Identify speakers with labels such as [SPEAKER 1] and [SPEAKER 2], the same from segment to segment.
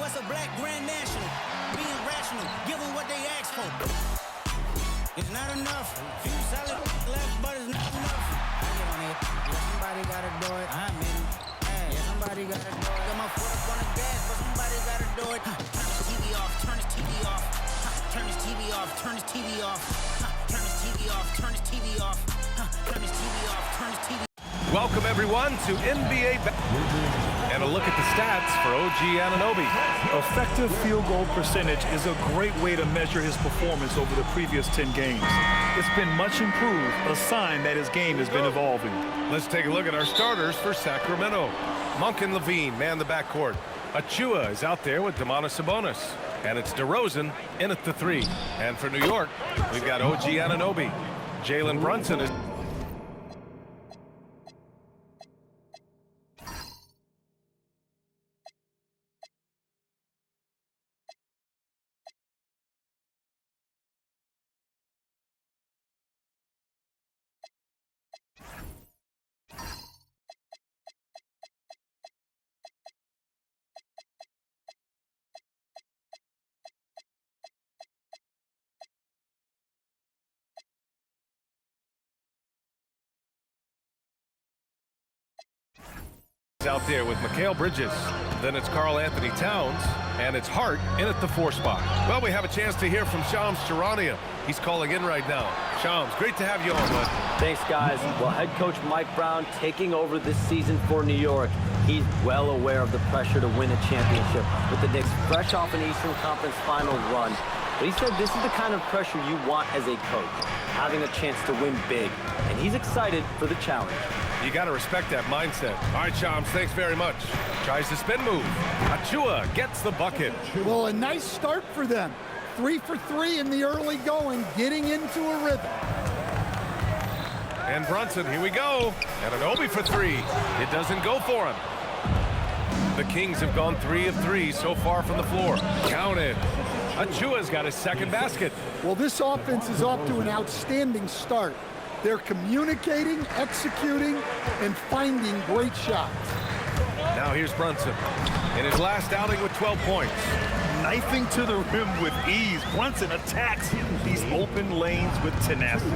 [SPEAKER 1] A black grand national, being rational, give them what they ask for. It's not enough. Few solid left, but it's not enough. I get on it. Yeah, somebody gotta do it. I'm in. Hey, yeah, somebody gotta do it. Got my foot up on the gas, but somebody gotta do it. Turn his TV off. Turn his TV off. Turn his TV off. Turn his TV off. Turn his TV off. Turn his TV off. Turn his TV off. Turn his TV.
[SPEAKER 2] Welcome everyone to NBA and a look at the stats for OG Anunoby.
[SPEAKER 3] Effective field goal percentage is a great way to measure his performance over the previous 10 games. It's been much improved, a sign that his game has been evolving.
[SPEAKER 2] Let's take a look at our starters for Sacramento. Monk and Levine man the backcourt. Achua is out there with Domantas Sabonis. And it's DeRozan in at the 3. And for New York, we've got OG Anunoby. Jalen Brunson is out there with Mikal Bridges. Then it's Karl Anthony Towns, and it's Hart in at the 4 spot. Well, we have a chance to hear from Shams Charania. He's calling in right now. Shams, great to have you on, bud.
[SPEAKER 4] Thanks, guys. Well, head coach Mike Brown taking over this season for New York. He's well aware of the pressure to win a championship with the Knicks fresh off an Eastern Conference Finals run. But he said this is the kind of pressure you want as a coach, having a chance to win big. And he's excited for the challenge.
[SPEAKER 2] You got to respect that mindset. All right, Shams, thanks very much. Tries the spin move. Achua gets the bucket.
[SPEAKER 5] Well, a nice start for them. 3 for 3 in the early going, getting into a rhythm.
[SPEAKER 2] And Brunson, here we go. And Anunoby for 3. It doesn't go for him. The Kings have gone 3 of 3 so far from the floor. Counted. Achua's got his second basket.
[SPEAKER 5] Well, this offense is off to an outstanding start. They're communicating, executing, and finding great shots.
[SPEAKER 2] Now here's Brunson in his last outing with 12 points.
[SPEAKER 3] Knifing to the rim with ease, Brunson attacks these open lanes with tenacity.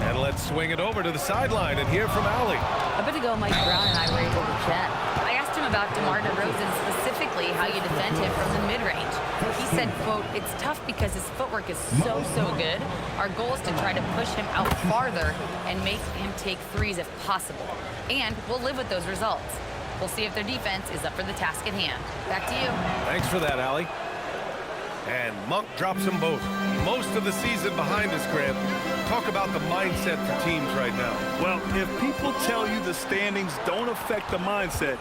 [SPEAKER 2] And let's swing it over to the sideline and hear from Allie.
[SPEAKER 6] A bit ago, Mike Brown and I were able to chat. I asked him about DeMar DeRozan, specifically how you defend him from the mid-range. He said, quote, "It's tough because his footwork is so good. Our goal is to try to push him out farther and make him take threes if possible. And we'll live with those results. We'll see if their defense is up for the task at hand." Back to you.
[SPEAKER 2] Thanks for that, Allie. And Monk drops them both. Most of the season behind us, Grant. Talk about the mindset for teams right now.
[SPEAKER 3] Well, if people tell you the standings don't affect the mindset,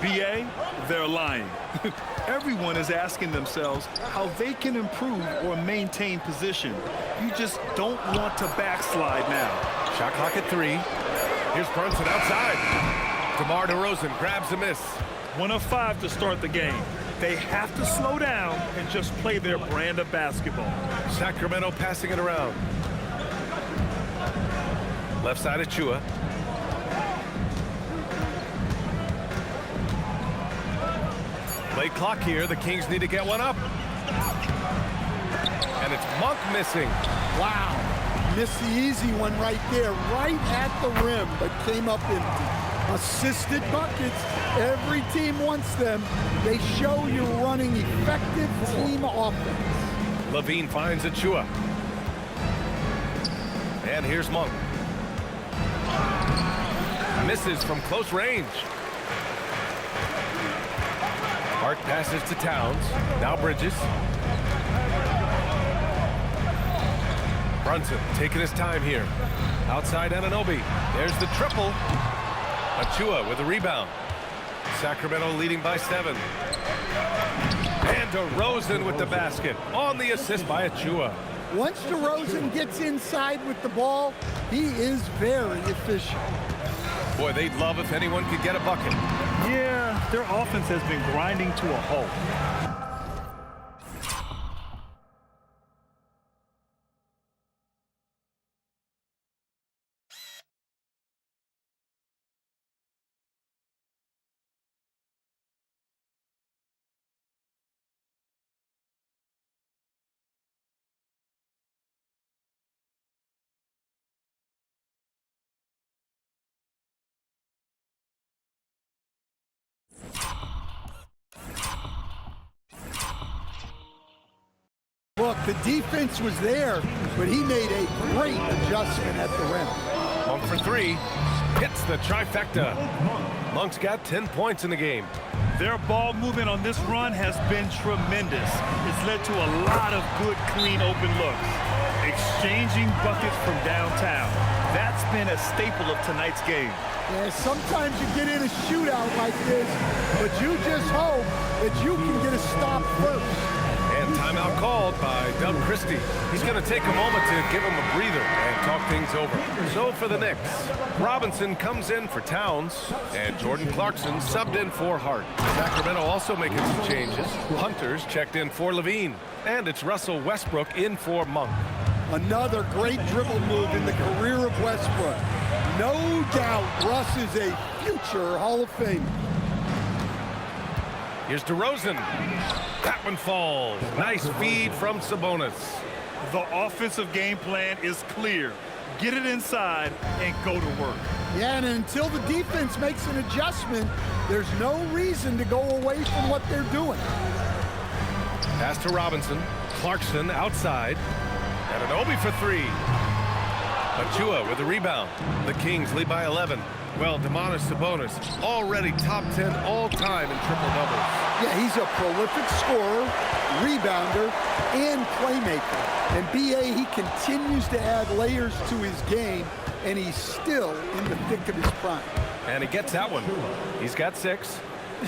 [SPEAKER 3] BA, they're lying. Everyone is asking themselves how they can improve or maintain position. You just don't want to backslide now.
[SPEAKER 2] Shot clock at 3. Here's Brunson outside. DeMar DeRozan grabs a miss.
[SPEAKER 3] 1 of 5 to start the game. They have to slow down and just play their brand of basketball.
[SPEAKER 2] Sacramento passing it around. Left side Achua. Late clock here. The Kings need to get one up. And it's Monk missing.
[SPEAKER 5] Wow. Missed the easy one right there, right at the rim, but came up empty. Assisted buckets. Every team wants them. They show you're running effective team offense.
[SPEAKER 2] Levine finds Achua. And here's Monk. Misses from close range. Hart passes to Towns. Now Bridges. Brunson taking his time here. Outside Anunoby. There's the triple. Achua with a rebound. Sacramento leading by 7. And DeRozan with the basket on the assist by Achua.
[SPEAKER 5] Once DeRozan gets inside with the ball, he is very efficient.
[SPEAKER 2] Boy, they'd love if anyone could get a bucket.
[SPEAKER 3] Yeah, their offense has been grinding to a halt.
[SPEAKER 5] Look, the defense was there, but he made a great adjustment at the rim.
[SPEAKER 2] Monk for three. Hits the trifecta. Monk's got 10 points in the game.
[SPEAKER 3] Their ball movement on this run has been tremendous. It's led to a lot of good, clean, open looks. Exchanging buckets from downtown. That's been a staple of tonight's game.
[SPEAKER 5] Yeah, sometimes you get in a shootout like this, but you just hope that you can get a stop first.
[SPEAKER 2] And timeout called by Doug Christie. He's going to take a moment to give him a breather and talk things over. So for the Knicks, Robinson comes in for Towns, and Jordan Clarkson subbed in for Hart. Sacramento also making some changes. Hunter's checked in for Levine, and it's Russell Westbrook in for Monk.
[SPEAKER 5] Another great dribble move in the career of Westbrook. No doubt Russ is a future Hall of Famer.
[SPEAKER 2] Here's DeRozan. That one falls. Nice feed from Sabonis.
[SPEAKER 3] The offensive game plan is clear. Get it inside and go to work.
[SPEAKER 5] Yeah, and until the defense makes an adjustment, there's no reason to go away from what they're doing.
[SPEAKER 2] Pass to Robinson. Clarkson outside. And an Obi for three. Achua with the rebound. The Kings lead by 11. Well, Domantas Sabonis already top 10 all-time in triple-doubles.
[SPEAKER 5] Yeah, he's a prolific scorer, rebounder, and playmaker. And B.A., he continues to add layers to his game, and he's still in the thick of his prime.
[SPEAKER 2] And he gets that one. He's got 6.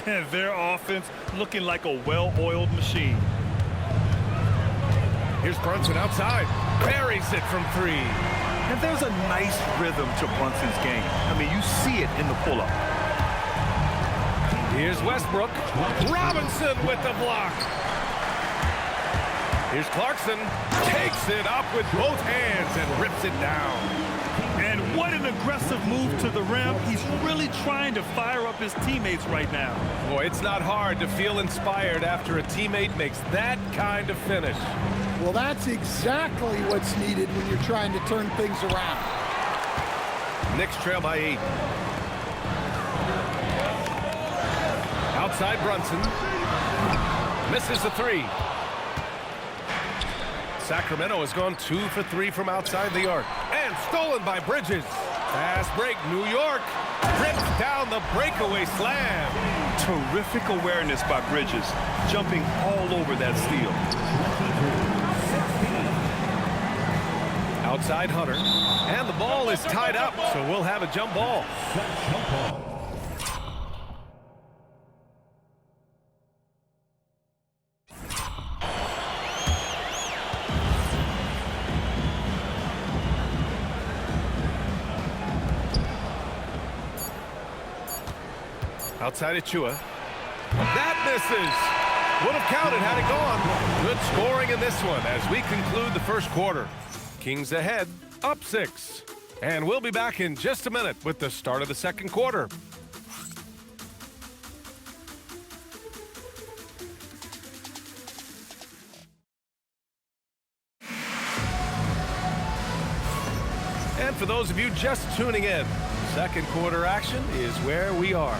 [SPEAKER 3] Their offense looking like a well-oiled machine.
[SPEAKER 2] Here's Brunson outside. Buries it from 3.
[SPEAKER 3] And there's a nice rhythm to Brunson's game. I mean, you see it in the pull-up.
[SPEAKER 2] Here's Westbrook. Robinson with the block. Here's Clarkson. Takes it up with both hands and rips it down.
[SPEAKER 3] And what an aggressive move to the rim. He's really trying to fire up his teammates right now.
[SPEAKER 2] Boy, it's not hard to feel inspired after a teammate makes that kind of finish.
[SPEAKER 5] Well, that's exactly what's needed when you're trying to turn things around.
[SPEAKER 2] Knicks trail by 8. Outside Brunson. Misses the 3. Sacramento has gone 2 for 3 from outside the arc. And stolen by Bridges. Fast break, New York. Rips down the breakaway slam.
[SPEAKER 3] Terrific awareness by Bridges, jumping all over that steal.
[SPEAKER 2] Outside Hunter. And the ball is tied up, so we'll have a jump ball. Outside Achua. That misses. Would have counted had it gone. Good scoring in this one as we conclude the first quarter. Kings ahead, up 6. And we'll be back in just a minute with the start of the second quarter. And for those of you just tuning in, second quarter action is where we are.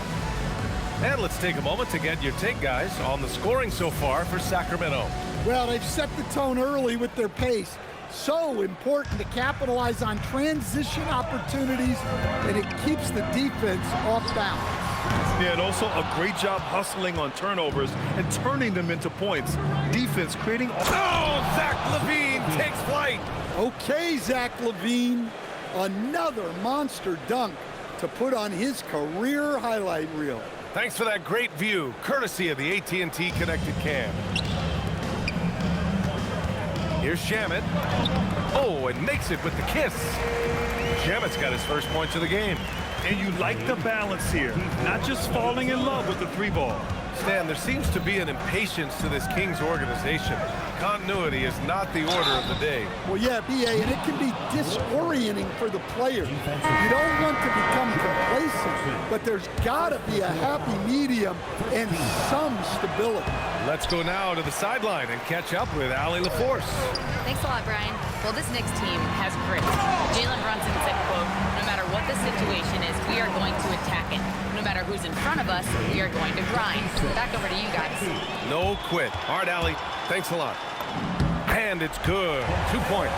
[SPEAKER 2] And let's take a moment to get your take, guys, on the scoring so far for Sacramento.
[SPEAKER 5] Well, they've set the tone early with their pace. So important to capitalize on transition opportunities, and it keeps the defense off balance.
[SPEAKER 3] Yeah, and also a great job hustling on turnovers and turning them into points. Defense creating...
[SPEAKER 2] Oh, Zach LaVine takes flight.
[SPEAKER 5] Okay, Zach LaVine, another monster dunk to put on his career highlight reel.
[SPEAKER 2] Thanks for that great view, courtesy of the AT&T Connected Cam. Here's Shamet. Oh, and makes it with the kiss. Shamet's got his first points of the game.
[SPEAKER 3] And you like the balance here, not just falling in love with the three ball.
[SPEAKER 2] Stan, there seems to be an impatience to this Kings organization. Continuity is not the order of the day.
[SPEAKER 5] Well, yeah, BA, and it can be disorienting for the player. You don't want to become complacent, but there's got to be a happy medium and some stability.
[SPEAKER 2] Let's go now to the sideline and catch up with Allie LaForce.
[SPEAKER 6] Thanks a lot, Brian. Well, this Knicks team has grit. Jalen Brunson said, quote, no matter what the situation is, we are going to attack it. No matter who's in front of us, we are going to grind. Back over to you guys.
[SPEAKER 2] No quit. All right, Allie. Thanks a lot. And it's good. 2 points.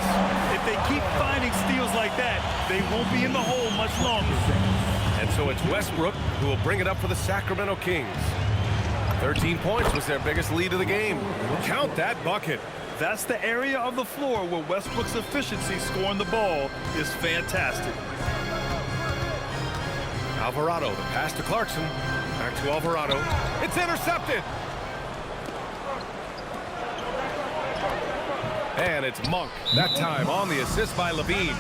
[SPEAKER 3] If they keep finding steals like that, they won't be in the hole much longer.
[SPEAKER 2] And so it's Westbrook who will bring it up for the Sacramento Kings. 13 points was their biggest lead of the game. Count that bucket.
[SPEAKER 3] That's the area of the floor where Westbrook's efficiency scoring the ball is fantastic.
[SPEAKER 2] Alvarado, the pass to Clarkson. Back to Alvarado. It's intercepted. And it's Monk, that time on the assist by Levine.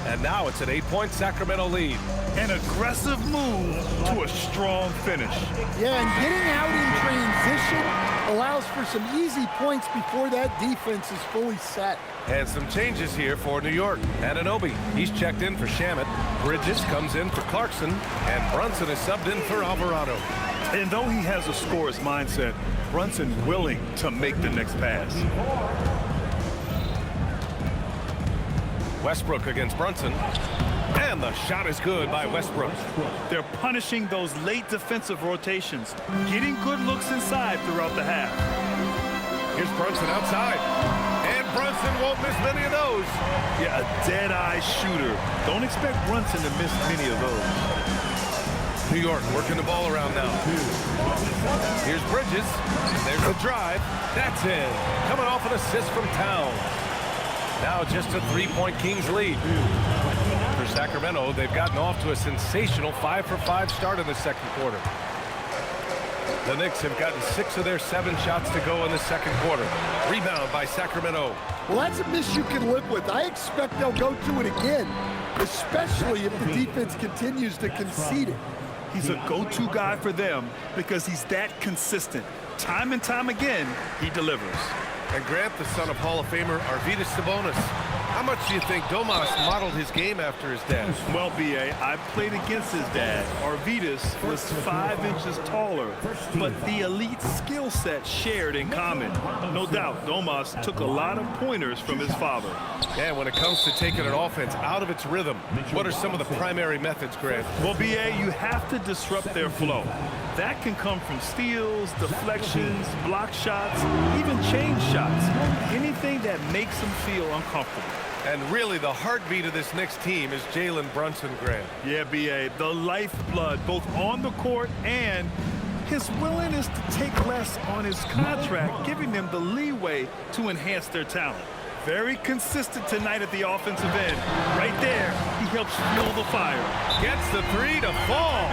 [SPEAKER 2] And now it's an 8-point Sacramento lead.
[SPEAKER 3] An aggressive move to a strong finish.
[SPEAKER 5] Yeah, and getting out in transition allows for some easy points before that defense is fully set.
[SPEAKER 2] And some changes here for New York. Anunoby, he's checked in for Shamet. Bridges comes in for Clarkson. And Brunson is subbed in for Alvarado.
[SPEAKER 3] And though he has a scorer's mindset, Brunson willing to make the next pass.
[SPEAKER 2] Westbrook against Brunson. And the shot is good by Westbrook.
[SPEAKER 3] They're punishing those late defensive rotations, getting good looks inside throughout the half.
[SPEAKER 2] Here's Brunson outside. And Brunson won't miss many of those.
[SPEAKER 3] Yeah, a dead-eye shooter. Don't expect Brunson to miss many of those.
[SPEAKER 2] New York working the ball around now. Here's Bridges. There's the drive. That's in. Coming off an assist from Towns. Now just a 3-point Kings lead. For Sacramento, they've gotten off to a sensational 5-for-5 start in the second quarter. The Knicks have gotten 6 of their 7 shots to go in the second quarter. Rebound by Sacramento.
[SPEAKER 5] Well, that's a miss you can live with. I expect they'll go to it again, especially if the defense continues to concede it.
[SPEAKER 3] He's a go-to guy for them because he's that consistent. Time and time again, he delivers.
[SPEAKER 2] And Grant, the son of Hall of Famer Arvydas Sabonis. How much do you think Domas modeled his game after his dad?
[SPEAKER 3] Well, B.A., I played against his dad. Arvydas was 5 inches taller, but the elite skill set shared in common. No doubt, Domas took a lot of pointers from his father.
[SPEAKER 2] And when it comes to taking an offense out of its rhythm, what are some of the primary methods, Grant?
[SPEAKER 3] Well, B.A., you have to disrupt their flow. That can come from steals, deflections, block shots, even change shots. Anything that makes them feel uncomfortable.
[SPEAKER 2] And really, the heartbeat of this Knicks team is Jalen Brunson, Grant.
[SPEAKER 3] Yeah, B.A., the lifeblood, both on the court and his willingness to take less on his contract, giving them the leeway to enhance their talent. Very consistent tonight at the offensive end. Right there, he helps fuel the fire.
[SPEAKER 2] Gets the 3 to fall.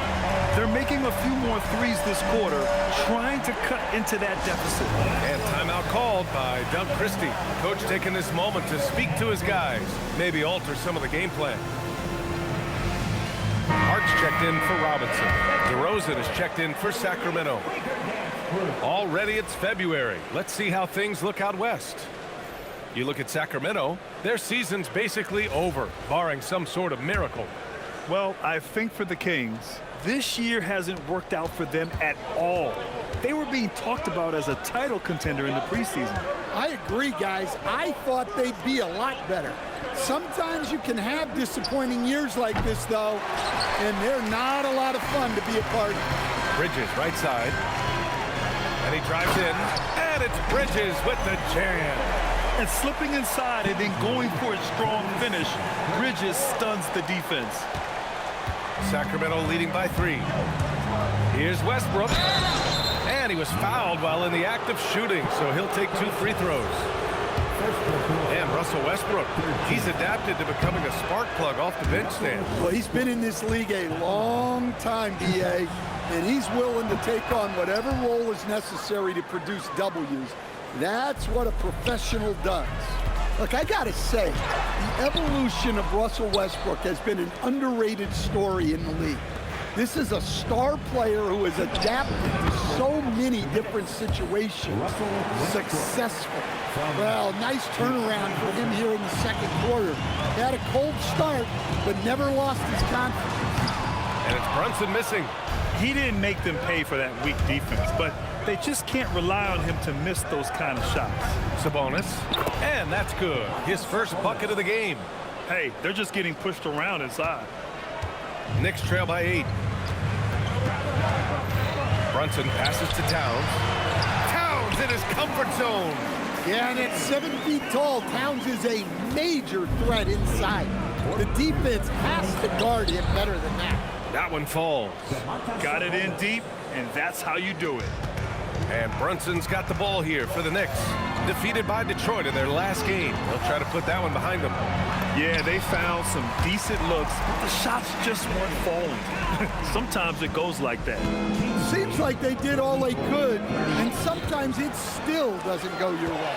[SPEAKER 3] They're making a few more threes this quarter, trying to cut into that deficit.
[SPEAKER 2] And timeout called by Doug Christie. Coach taking this moment to speak to his guys, maybe alter some of the game plan. Hart's checked in for Robinson. DeRozan is checked in for Sacramento. Already it's February. Let's see how things look out west. You look at Sacramento, their season's basically over, barring some sort of miracle.
[SPEAKER 3] Well, I think for the Kings, this year hasn't worked out for them at all. They were being talked about as a title contender in the preseason.
[SPEAKER 5] I agree, guys. I thought they'd be a lot better. Sometimes you can have disappointing years like this, though, and they're not a lot of fun to be a part of.
[SPEAKER 2] Bridges, right side. And he drives in, and it's Bridges with the jam.
[SPEAKER 3] And slipping inside and then going for a strong finish, Bridges stuns the defense.
[SPEAKER 2] Sacramento leading by 3. Here's Westbrook. And he was fouled while in the act of shooting, so he'll take 2 free throws. And Russell Westbrook, he's adapted to becoming a spark plug off the bench stand.
[SPEAKER 5] Well, he's been in this league a long time, B.A., and he's willing to take on whatever role is necessary to produce W's. That's what a professional does. Look, I gotta say, the evolution of Russell Westbrook has been an underrated story in the league. This is a star player who has adapted to so many different situations. Successful. Well, nice turnaround for him here in the second quarter. He had a cold start, but never lost his confidence.
[SPEAKER 2] And it's Brunson missing.
[SPEAKER 3] He didn't make them pay for that weak defense, but they just can't rely on him to miss those kind of shots.
[SPEAKER 2] Sabonis, and that's good. His first bucket of the game.
[SPEAKER 3] Hey, they're just getting pushed around inside.
[SPEAKER 2] Knicks trail by 8. Brunson passes to Towns. Towns in his comfort zone.
[SPEAKER 5] Yeah, and at 7 feet tall, Towns is a major threat inside. The defense has to guard him better than that.
[SPEAKER 2] That one falls.
[SPEAKER 3] Got it in deep, and that's how you do it.
[SPEAKER 2] And Brunson's got the ball here for the Knicks. Defeated by Detroit in their last game. They'll try to put that one behind them.
[SPEAKER 3] Yeah, they found some decent looks, but the shots just weren't falling. Sometimes it goes like that.
[SPEAKER 5] Seems like they did all they could, and sometimes it still doesn't go your way.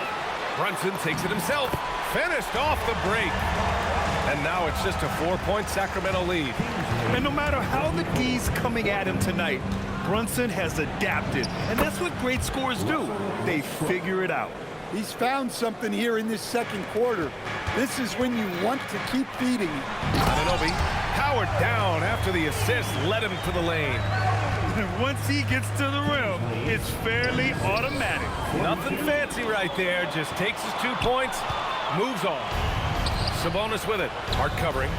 [SPEAKER 2] Brunson takes it himself. Finished off the break. And now it's just a 4-point Sacramento lead.
[SPEAKER 3] And no matter how the D's coming at him tonight, Brunson has adapted. And that's what great scorers do. They figure it out.
[SPEAKER 5] He's found something here in this second quarter. This is when you want to keep feeding him.
[SPEAKER 2] Anunoby powered down after the assist led him to the lane.
[SPEAKER 3] Once he gets to the rim, it's fairly automatic.
[SPEAKER 2] Nothing fancy right there. Just takes his 2 points, moves on. Sabonis with it. Hard covering.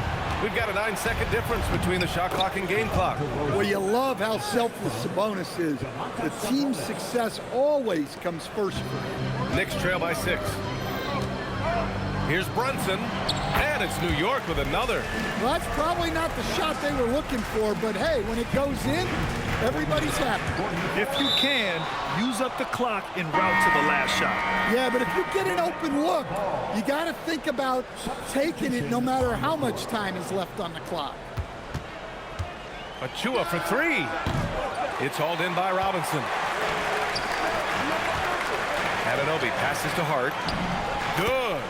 [SPEAKER 2] We've got a 9-second difference between the shot clock and game clock.
[SPEAKER 5] Well, you love how selfless Sabonis is. The team's success always comes first for him.
[SPEAKER 2] Knicks trail by 6. Here's Brunson. And it's New York with another.
[SPEAKER 5] Well, that's probably not the shot they were looking for, but hey, when it goes in, everybody's happy.
[SPEAKER 3] If you can, use up the clock en route to the last shot.
[SPEAKER 5] Yeah, but if you get an open look, you got to think about taking it no matter how much time is left on the clock.
[SPEAKER 2] Achua for 3. It's hauled in by Robinson. Anunoby passes to Hart. Good.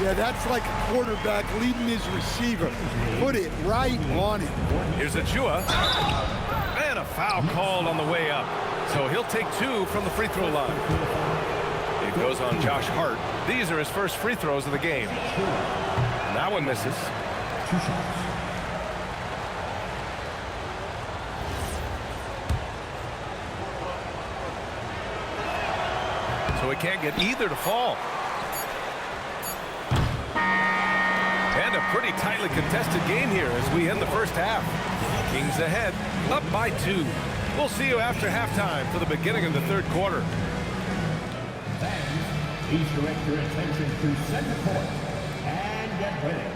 [SPEAKER 5] Yeah, that's like a quarterback leading his receiver. Put it right on him.
[SPEAKER 2] Here's Achua. And a foul called on the way up. So he'll take 2 from the free throw line. It goes on Josh Hart. These are his first free throws of the game. And that one misses.
[SPEAKER 7] 2 shots.
[SPEAKER 2] So he can't get either to fall. And a pretty tightly contested game here as we end the first half. Kings ahead, up by 2. We'll see you after halftime for the beginning of the third quarter.
[SPEAKER 7] Fans, please direct your attention to center court and get ready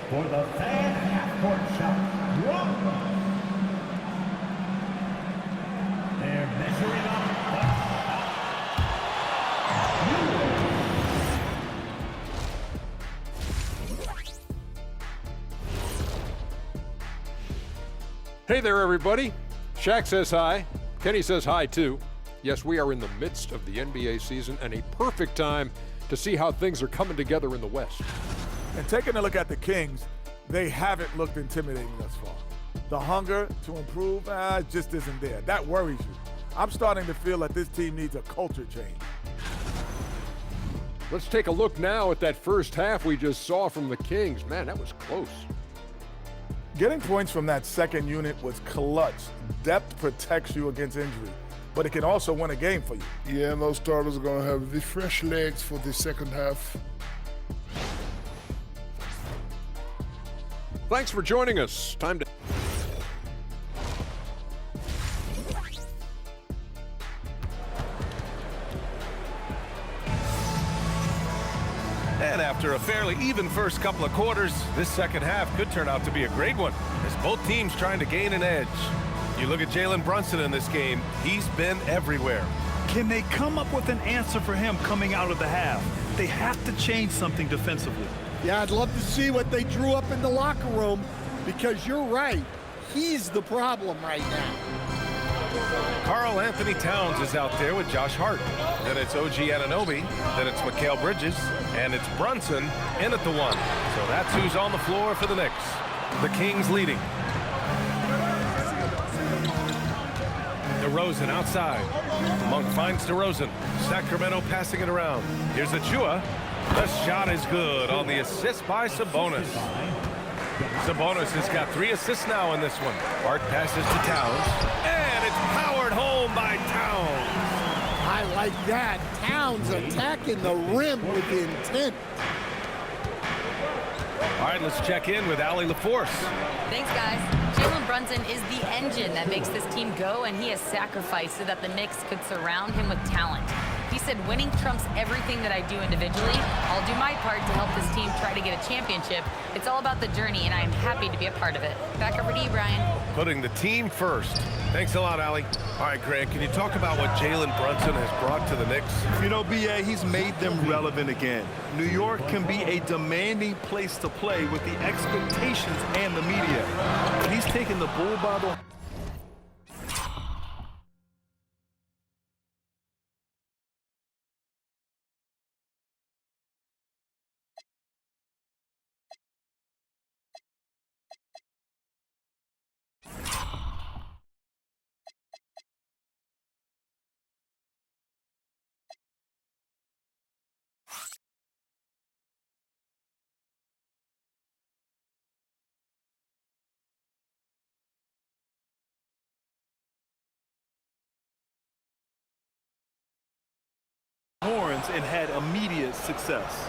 [SPEAKER 7] for the fan half-court shot. 1. They're measuring up.
[SPEAKER 8] Hey there, everybody. Shaq says hi. Kenny says hi, too. Yes, we are in the midst of the NBA season and a perfect time to see how things are coming together in the West.
[SPEAKER 9] And taking a look at the Kings, they haven't looked intimidating thus far. The hunger to improve just isn't there. That worries you. I'm starting to feel that this team needs a culture change.
[SPEAKER 8] Let's take a look now at that first half we just saw from the Kings. Man, that was close.
[SPEAKER 9] Getting points from that second unit was clutch. Depth protects you against injury, but it can also win a game for you.
[SPEAKER 10] Yeah, and those starters are going to have the fresh legs for the second half.
[SPEAKER 8] Thanks for joining us. Time to...
[SPEAKER 2] And after a fairly even first couple of quarters, this second half could turn out to be a great one, as both teams trying to gain an edge. You look at Jalen Brunson in this game, he's been everywhere.
[SPEAKER 3] Can they come up with an answer for him coming out of the half? They have to change something defensively.
[SPEAKER 5] Yeah, I'd love to see what they drew up in the locker room, because you're right. He's the problem right now.
[SPEAKER 2] Karl Anthony Towns is out there with Josh Hart. Then it's OG Anunoby. Then it's Mikal Bridges. And it's Brunson in at the 1. So that's who's on the floor for the Knicks. The Kings leading. DeRozan outside. Monk finds DeRozan. Sacramento passing it around. Here's Achua. The shot is good on the assist by Sabonis. Sabonis has got 3 assists now in this one. Hart passes to Towns. And it's powered home by Towns.
[SPEAKER 5] I like that. Towns attacking the rim with intent.
[SPEAKER 2] All right, let's check in with Allie LaForce.
[SPEAKER 6] Thanks, guys. Jalen Brunson is the engine that makes this team go, and he has sacrificed so that the Knicks could surround him with talent. He said, winning trumps everything that I do individually. I'll do my part to help this team try to get a championship. It's all about the journey, and I am happy to be a part of it. Back over to you, Brian.
[SPEAKER 2] Putting the team first. Thanks a lot, Allie. All right, Grant, can you talk about what Jalen Brunson has brought to the Knicks?
[SPEAKER 3] You know, BA, he's made them relevant again. New York can be a demanding place to play with the expectations and the media. But he's taken the bull by the... horns and had immediate success.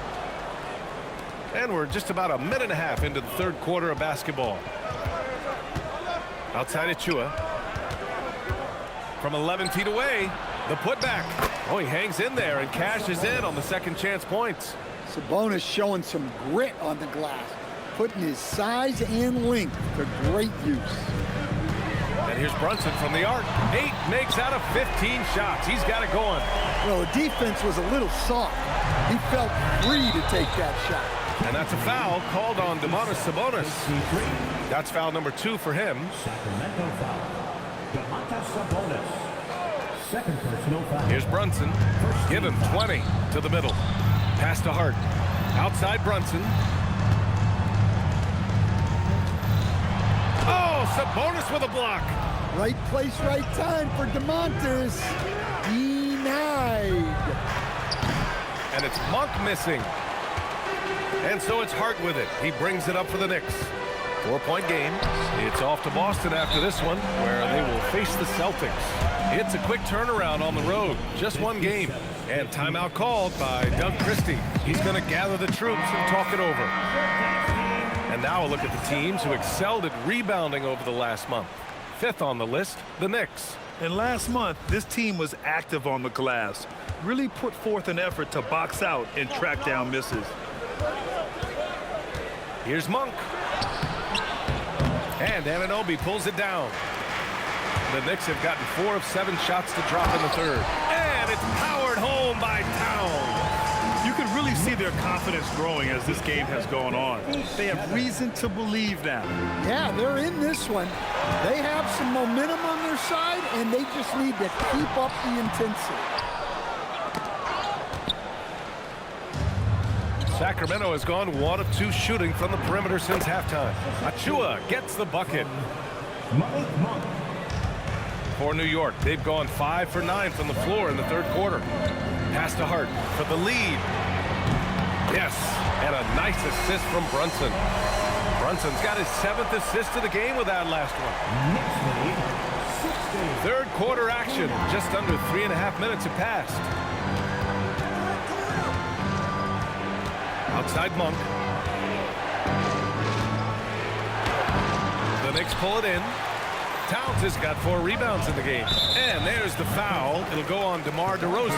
[SPEAKER 2] And we're just about a minute and a half into the third quarter of basketball. Outside Achua. From 11 feet away, the putback. Oh, he hangs in there and cashes in on the second chance points.
[SPEAKER 5] Sabonis showing some grit on the glass, putting his size and length to great use.
[SPEAKER 2] And here's Brunson from the arc. 8 makes out of 15 shots. He's got it going.
[SPEAKER 5] Well, the defense was a little soft. He felt free to take that shot.
[SPEAKER 2] And that's a foul called on Domantas Sabonis. That's foul number 2 for him.
[SPEAKER 7] Sacramento foul. Domantas Sabonis. Second personal foul.
[SPEAKER 2] Here's Brunson. Give him 20 to the middle. Pass to Hart. Outside Brunson. Oh, Sabonis with a block.
[SPEAKER 5] Right place, right time for Domantas. Denied.
[SPEAKER 2] And it's Monk missing. And so it's Hart with it. He brings it up for the Knicks. 4-point game. It's off to Boston after this one, where they will face the Celtics. It's a quick turnaround on the road. Just one game. And timeout called by Doug Christie. He's going to gather the troops and talk it over. And now a look at the teams who excelled at rebounding over the last month. 5th on the list, the Knicks.
[SPEAKER 3] And last month, this team was active on the glass. Really put forth an effort to box out and track down misses.
[SPEAKER 2] Here's Monk. And Anunoby pulls it down. The Knicks have gotten 4 of 7 shots to drop in the third. And it's powered home by Towns.
[SPEAKER 3] You can really see their confidence growing as this game has gone on. They have reason to believe now.
[SPEAKER 5] Yeah, they're in this one. They have some momentum on their side, and they just need to keep up the intensity.
[SPEAKER 2] Sacramento has gone 1 of 2 shooting from the perimeter since halftime. Achua gets the bucket. For New York, they've gone 5 for 9 from the floor in the third quarter. Pass to Hart for the lead. Yes, and a nice assist from Brunson. Brunson's got his 7th assist of the game with that last one. Third quarter action. Just under 3.5 minutes have passed. Outside Monk. The Knicks pull it in. Towns has got 4 rebounds in the game. And there's the foul. It'll go on DeMar DeRozan.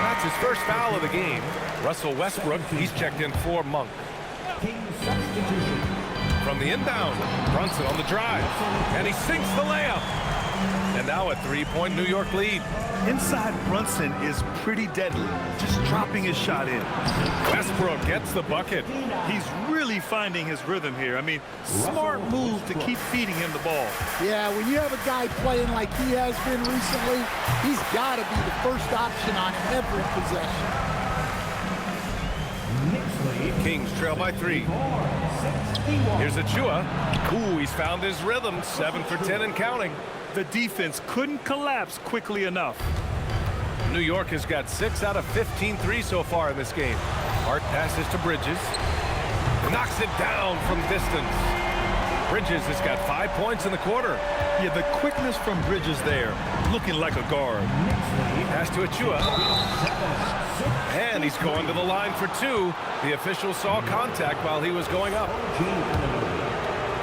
[SPEAKER 2] That's his first foul of the game. Russell Westbrook, he's checked in for Monk. From the inbound, Brunson on the drive. And he sinks the layup. And now a three-point New York lead.
[SPEAKER 3] Inside Brunson is pretty deadly, just dropping his shot in.
[SPEAKER 2] Westbrook gets the bucket.
[SPEAKER 3] He's really finding his rhythm here. I mean, smart move to keep feeding him the ball.
[SPEAKER 5] Yeah, when you have a guy playing like he has been recently, he's got to be the first option on every possession.
[SPEAKER 2] Kings trail by 3. Here's Achua. Ooh, he's found his rhythm. 7 for 10 and counting.
[SPEAKER 3] The defense couldn't collapse quickly enough.
[SPEAKER 2] New York has got 6 out of 15 threes so far in this game. Hart passes to Bridges. Knocks it down from distance. Bridges has got 5 points in the quarter.
[SPEAKER 3] Yeah, the quickness from Bridges there, looking like a guard.
[SPEAKER 2] Pass to Achua. And he's going to the line for 2. The official saw contact while he was going up.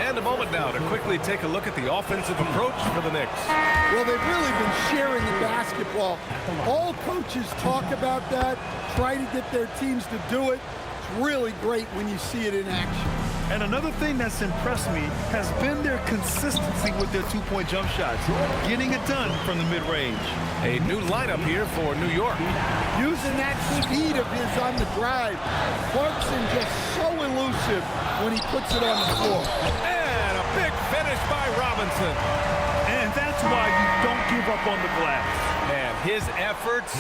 [SPEAKER 2] And a moment now to quickly take a look at the offensive approach for the Knicks.
[SPEAKER 5] Well, they've really been sharing the basketball. All coaches talk about that, try to get their teams to do it. It's really great when you see it in action.
[SPEAKER 3] And another thing that's impressed me has been their consistency with their two-point jump shots, getting it done from the mid-range.
[SPEAKER 2] A new lineup here for New York.
[SPEAKER 5] Using that speed of his on the drive. Clarkson just so elusive when he puts it on the floor.
[SPEAKER 2] And a big finish by Robinson.
[SPEAKER 3] And that's why you don't give up on the glass.
[SPEAKER 2] And his efforts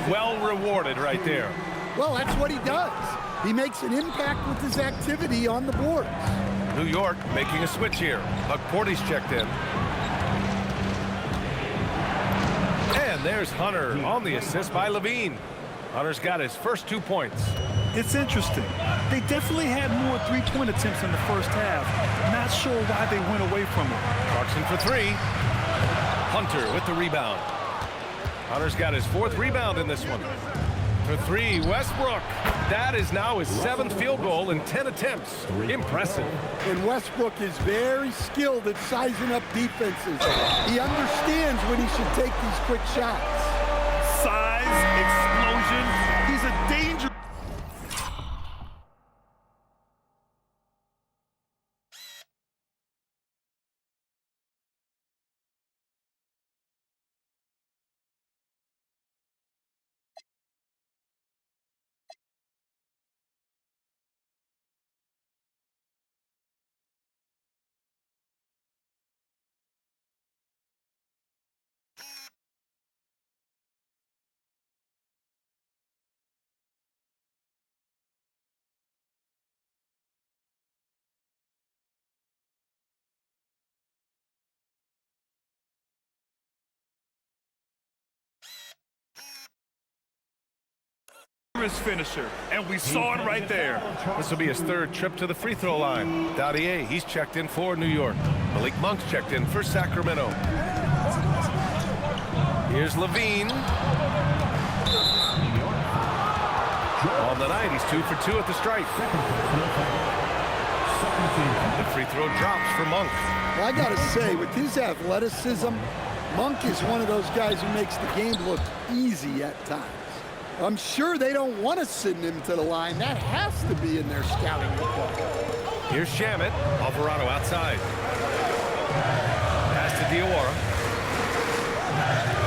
[SPEAKER 2] well rewarded right there.
[SPEAKER 5] Well, that's what he does. He makes an impact with his activity on the boards.
[SPEAKER 2] New York making a switch here. Buck Porty's checked in. And there's Hunter on the assist by Levine. Hunter's got his first 2 points.
[SPEAKER 3] It's interesting. They definitely had more three-point attempts in the first half. Not sure why they went away from it.
[SPEAKER 2] Clarkson for 3. Hunter with the rebound. Hunter's got his 4th rebound in this one. For 3, Westbrook. That is now his 7th field goal in 10 attempts. Impressive.
[SPEAKER 5] And Westbrook is very skilled at sizing up defenses. He understands when he should take these quick shots.
[SPEAKER 3] Size, explosion. He's a danger. Finisher, and we saw it right there.
[SPEAKER 2] This will be his 3rd trip to the free throw line. Dottier, he's checked in for New York. Malik Monk's checked in for Sacramento. Here's Levine. On the night, he's 2 for 2 at the stripe. The free throw drops for Monk.
[SPEAKER 5] Well, I gotta say, with his athleticism, Monk is one of those guys who makes the game look easy at times. I'm sure they don't want to send him to the line. That has to be in their scouting report.
[SPEAKER 2] Here's Shamet. Alvarado outside. Pass to Diawara.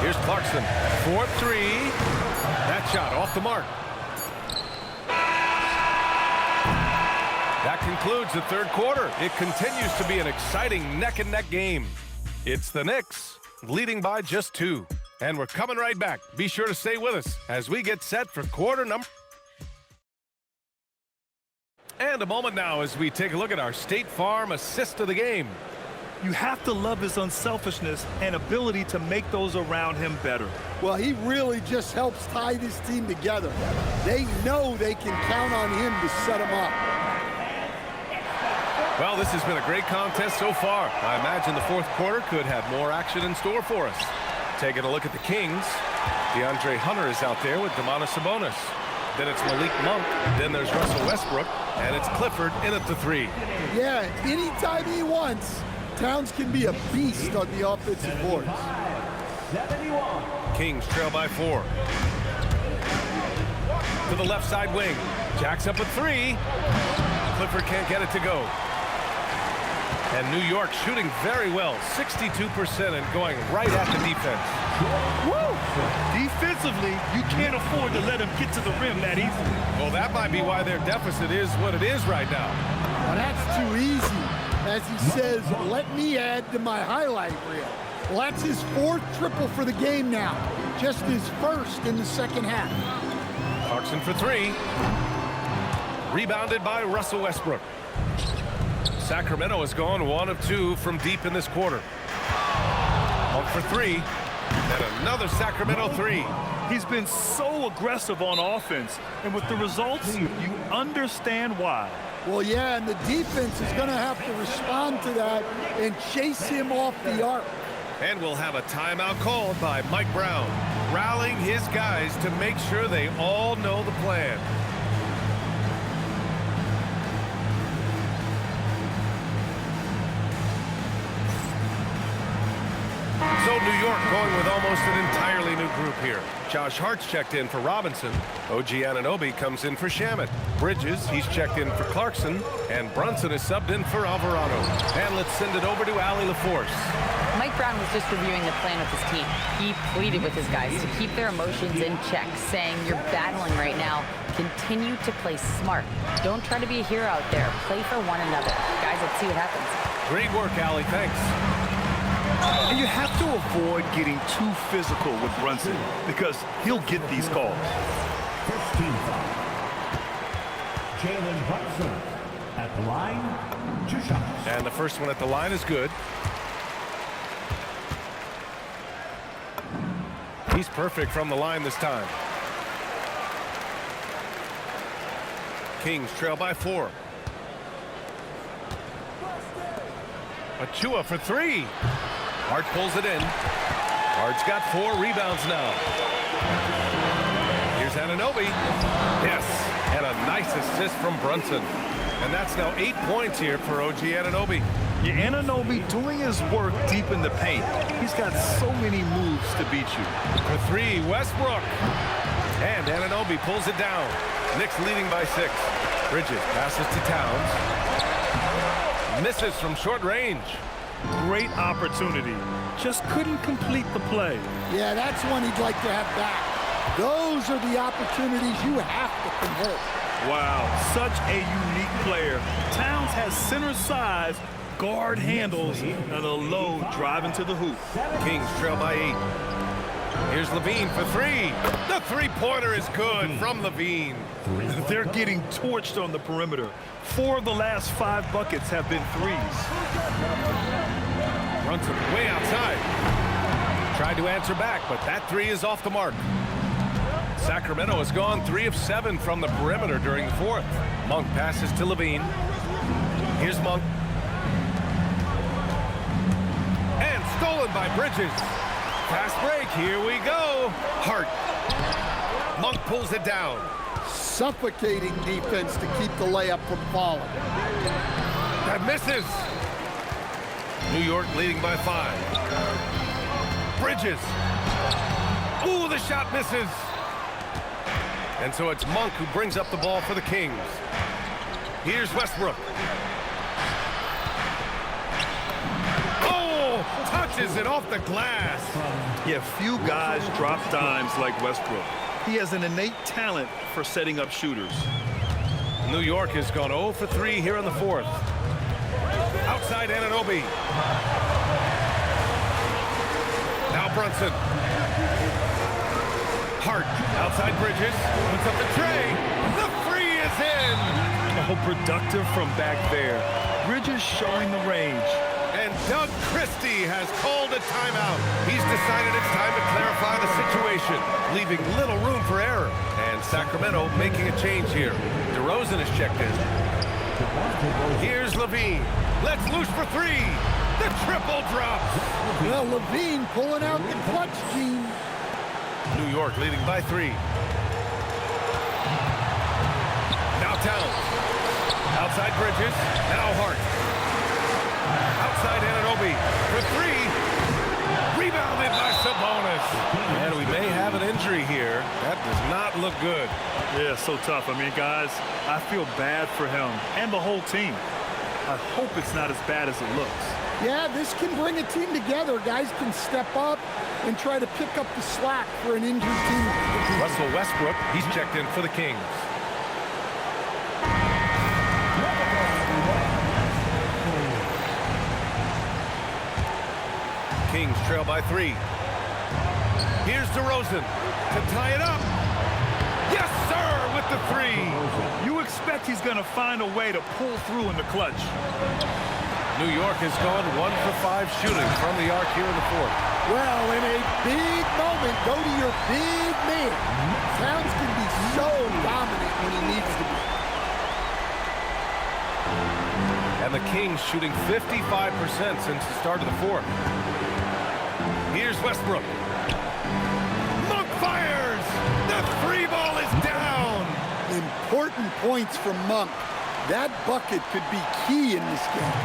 [SPEAKER 2] Here's Clarkson. 4-3. That shot off the mark. That concludes the 3rd quarter. It continues to be an exciting neck-and-neck game. It's the Knicks leading by just 2. And we're coming right back. Be sure to stay with us as we get set for quarter number. And a moment now as we take a look at our State Farm assist of the game.
[SPEAKER 3] You have to love his unselfishness and ability to make those around him better.
[SPEAKER 5] Well, he really just helps tie this team together. They know they can count on him to set them up.
[SPEAKER 2] Well, this has been a great contest so far. I imagine the 4th quarter could have more action in store for us. Taking a look at the Kings. DeAndre Hunter is out there with Sabonis. Then it's Malik Monk. Then there's Russell Westbrook. And it's Clifford in at the 3.
[SPEAKER 5] Yeah, anytime he wants, Towns can be a beast on the offensive boards.
[SPEAKER 2] Kings trail by 4. To the left side wing. Jacks up a 3. Clifford can't get it to go. And New York shooting very well, 62% and going right at the defense.
[SPEAKER 3] Woo! Defensively, you can't afford to let them get to the rim that easily.
[SPEAKER 2] Well, that might be why their deficit is what it is right now.
[SPEAKER 5] Well, that's too easy. As he says, let me add to my highlight reel. Well, that's his 4th triple for the game now. Just his 1st in the second half.
[SPEAKER 2] Clarkson for 3. Rebounded by Russell Westbrook. Sacramento has gone 1 of 2 from deep in this quarter. Monk for 3. And another Sacramento 3.
[SPEAKER 3] He's been so aggressive on offense, and with the results, you understand why.
[SPEAKER 5] Well, yeah, and the defense is going to have to respond to that and chase him off the arc.
[SPEAKER 2] And we'll have a timeout called by Mike Brown, rallying his guys to make sure they all know the plan. So New York going with almost an entirely new group here. Josh Hart's checked in for Robinson. OG Anunoby comes in for Shamet. Bridges, he's checked in for Clarkson. And Brunson is subbed in for Alvarado. And let's send it over to Allie LaForce.
[SPEAKER 6] Mike Brown was just reviewing the plan with his team. He pleaded with his guys to keep their emotions in check, saying, you're battling right now. Continue to play smart. Don't try to be a hero out there. Play for one another. Guys, let's see what happens.
[SPEAKER 2] Great work, Allie. Thanks.
[SPEAKER 3] And you have to avoid getting too physical with Brunson because he'll get these calls.
[SPEAKER 7] First team foul. Jalen Brunson at the line, 2 shots.
[SPEAKER 2] And the first one at the line is good. He's perfect from the line this time. Kings trail by 4. Achua for 3. Hart pulls it in. Hart's got 4 rebounds now. Here's Anunoby. Yes, and a nice assist from Brunson. And that's now 8 points here for OG Anunoby.
[SPEAKER 3] Yeah, Anunoby doing his work deep in the paint. He's got so many moves to beat you.
[SPEAKER 2] For 3, Westbrook. And Anunoby pulls it down. Knicks leading by 6. Bridges passes to Towns. Misses from short range.
[SPEAKER 3] Great opportunity. Just couldn't complete the play.
[SPEAKER 5] Yeah, that's one he'd like to have back. Those are the opportunities you have to convert.
[SPEAKER 3] Wow, such a unique player. Towns has center size, guard handles, and a low drive into the hoop.
[SPEAKER 2] Kings trail by 8. Here's Levine for 3. The 3-pointer is good from Levine.
[SPEAKER 3] They're getting torched on the perimeter. 4 of the last 5 buckets have been threes.
[SPEAKER 2] Brunson way outside. Tried to answer back, but that 3 is off the mark. Sacramento has gone 3 of 7 from the perimeter during the 4th. Monk passes to Levine. Here's Monk. And stolen by Bridges. Fast break, here we go. Hart. Monk pulls it down.
[SPEAKER 5] Suffocating defense to keep the layup from falling.
[SPEAKER 2] That misses. New York leading by 5. Bridges. Ooh, the shot misses. And so it's Monk who brings up the ball for the Kings. Here's Westbrook. Oh, touches it off the glass.
[SPEAKER 3] Yeah, few guys drop dimes like Westbrook. He has an innate talent for setting up shooters.
[SPEAKER 2] New York has gone 0 for 3 here in the 4th. Outside Anunoby. Now Brunson. Hart outside Bridges. Puts up the tray. The 3 is in.
[SPEAKER 3] Oh, productive from back there. Bridges showing the range.
[SPEAKER 2] And Doug Christie has called a timeout. He's decided it's time to clarify the situation, leaving little room for error. And Sacramento making a change here. DeRozan is checked in. Here's Levine. Let's loose for 3. The triple drops.
[SPEAKER 5] Well, Levine pulling out the clutch gene.
[SPEAKER 2] New York leading by 3. Now Towns. Outside Bridges. Now Hart. Outside Anunoby for 3. Rebounded by Sabonis. And we may have an injury here. That does not look good.
[SPEAKER 3] Yeah, so tough. I mean, guys, I feel bad for him and the whole team. I hope it's not as bad as it looks.
[SPEAKER 5] Yeah, this can bring a team together. Guys can step up and try to pick up the slack for an injured team.
[SPEAKER 2] Russell Westbrook, he's checked in for the Kings. Kings trail by 3. Here's DeRozan to tie it up. Yes, sir, with the 3.
[SPEAKER 3] You expect he's going to find a way to pull through in the clutch.
[SPEAKER 2] New York has gone 1 for 5 shooting from the arc here in the 4th.
[SPEAKER 5] Well, in a big moment, go to your big man. Towns can be so dominant when he needs to be.
[SPEAKER 2] And the Kings shooting 55% since the start of the 4th. Here's Westbrook. Monk fires! The 3 ball is down!
[SPEAKER 5] Important points from Monk. That bucket could be key in this game.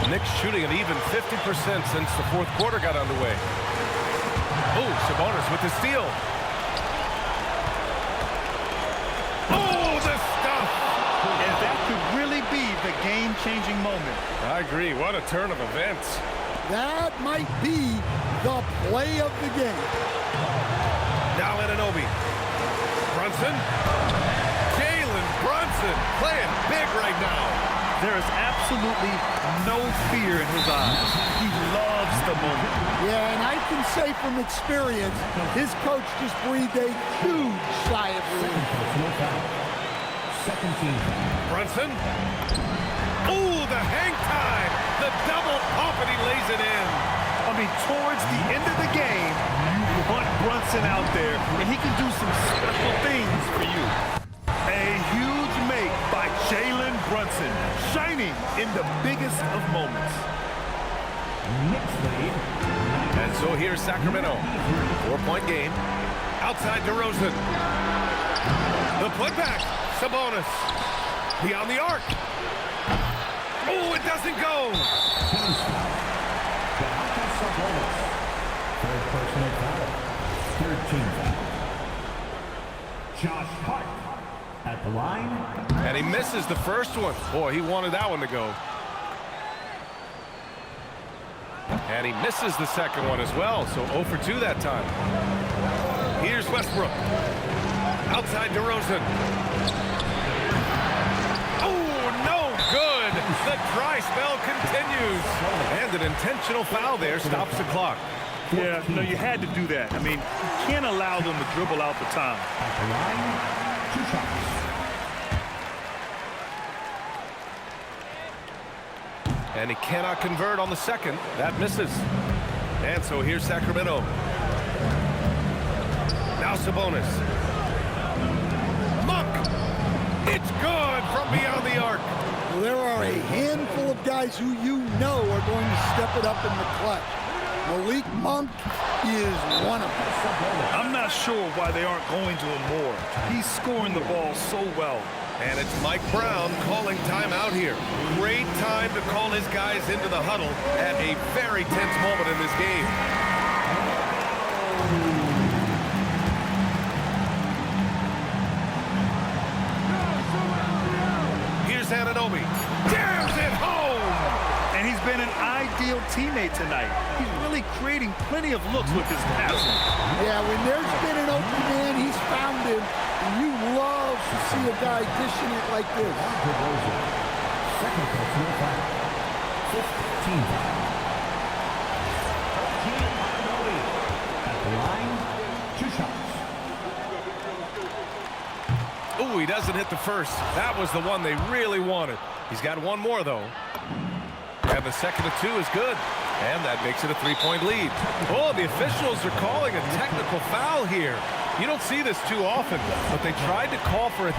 [SPEAKER 2] The Knicks shooting an even 50% since the 4th quarter got underway. Oh, Sabonis with the steal. Oh, the stuff!
[SPEAKER 3] And that could really be the game-changing moment.
[SPEAKER 2] I agree. What a turn of events.
[SPEAKER 5] That might be the play of the game.
[SPEAKER 2] Now Anunoby. Brunson. Jalen Brunson playing big right now.
[SPEAKER 3] There is absolutely no fear in his eyes. He loves the moment.
[SPEAKER 5] Yeah, and I can say from experience, his coach just breathed a huge sigh of relief.
[SPEAKER 7] Second team.
[SPEAKER 2] Brunson. Ooh, the hang time. The double pump, and he lays it in.
[SPEAKER 3] I mean, towards the end of the game, you want Brunson out there, and he can do some special things for you. A huge make by Jalen Brunson, shining in the biggest of moments.
[SPEAKER 7] Knicks lead.
[SPEAKER 2] And so here's Sacramento. 4-point game. Outside DeRozan. The putback. Sabonis. Beyond the arc. Oh, it doesn't go.
[SPEAKER 7] Sabonis. Third personal foul. Third team foul. Josh Hart at the line.
[SPEAKER 2] And he misses the first one. Boy, he wanted that one to go. And he misses the second one as well. So 0 for 2 that time. Here's Westbrook. Outside DeRozan. Oh, no good. The dry spell continues. And an intentional foul there stops the clock.
[SPEAKER 3] Yeah, no, you had to do that. I mean, you can't allow them to dribble out the time.
[SPEAKER 7] At the line, 2 shots.
[SPEAKER 2] And he cannot convert on the second. That misses. And so here's Sacramento. Now Sabonis. Monk. It's good from beyond the arc.
[SPEAKER 5] Well, there are a handful of guys who you know are going to step it up in the clutch. Malik Monk is one of them.
[SPEAKER 3] I'm not sure why they aren't going to him more. He's scoring the ball so well.
[SPEAKER 2] And it's Mike Brown calling timeout here. Great time to call his guys into the huddle at a very tense moment in this game. Here's Anunoby. Jams it home!
[SPEAKER 3] And he's been an ideal teammate tonight. He's really creating plenty of looks with his passing.
[SPEAKER 5] Yeah, when there's been an open man, he's found him. And you love to see a guy dishing it like this.
[SPEAKER 7] Second personal foul. 15 foul. At the line, 2 shots.
[SPEAKER 2] Ooh, he doesn't hit the first. That was the one they really wanted. He's got one more, though. And the second of 2 is good. And that makes it a 3-point lead. Oh, the officials are calling a technical foul here. You don't see this too often, but they tried to call for a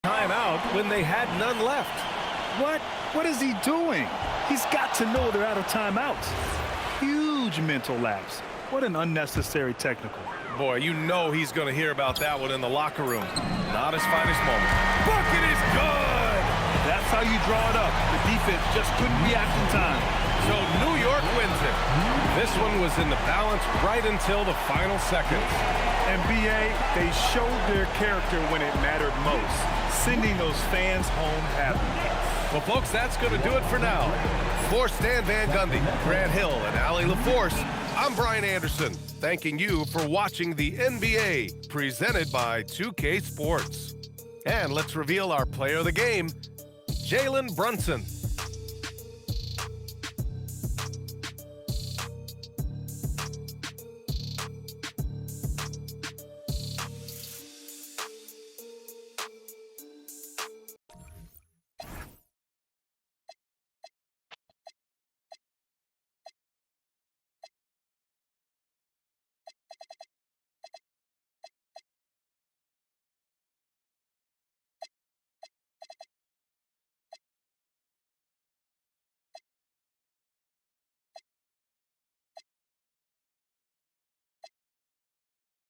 [SPEAKER 2] timeout when they had none left.
[SPEAKER 3] What? What is he doing? He's got to know they're out of timeouts. Huge mental lapse. What an unnecessary technical.
[SPEAKER 2] Boy, you know he's going to hear about that one in the locker room. not his finest moment. Bucket is good!
[SPEAKER 3] That's how you draw it up. The defense just couldn't react in time.
[SPEAKER 2] So New York wins it. This one was in the balance right until the final seconds.
[SPEAKER 3] And BA, they showed their character when it mattered most, sending those fans home happy.
[SPEAKER 2] Well, folks, that's going to do it for now. For Stan Van Gundy, Grant Hill, and Allie LaForce, I'm Brian Anderson, thanking you for watching the NBA, presented by 2K Sports. And let's reveal our player of the game, Jalen Brunson.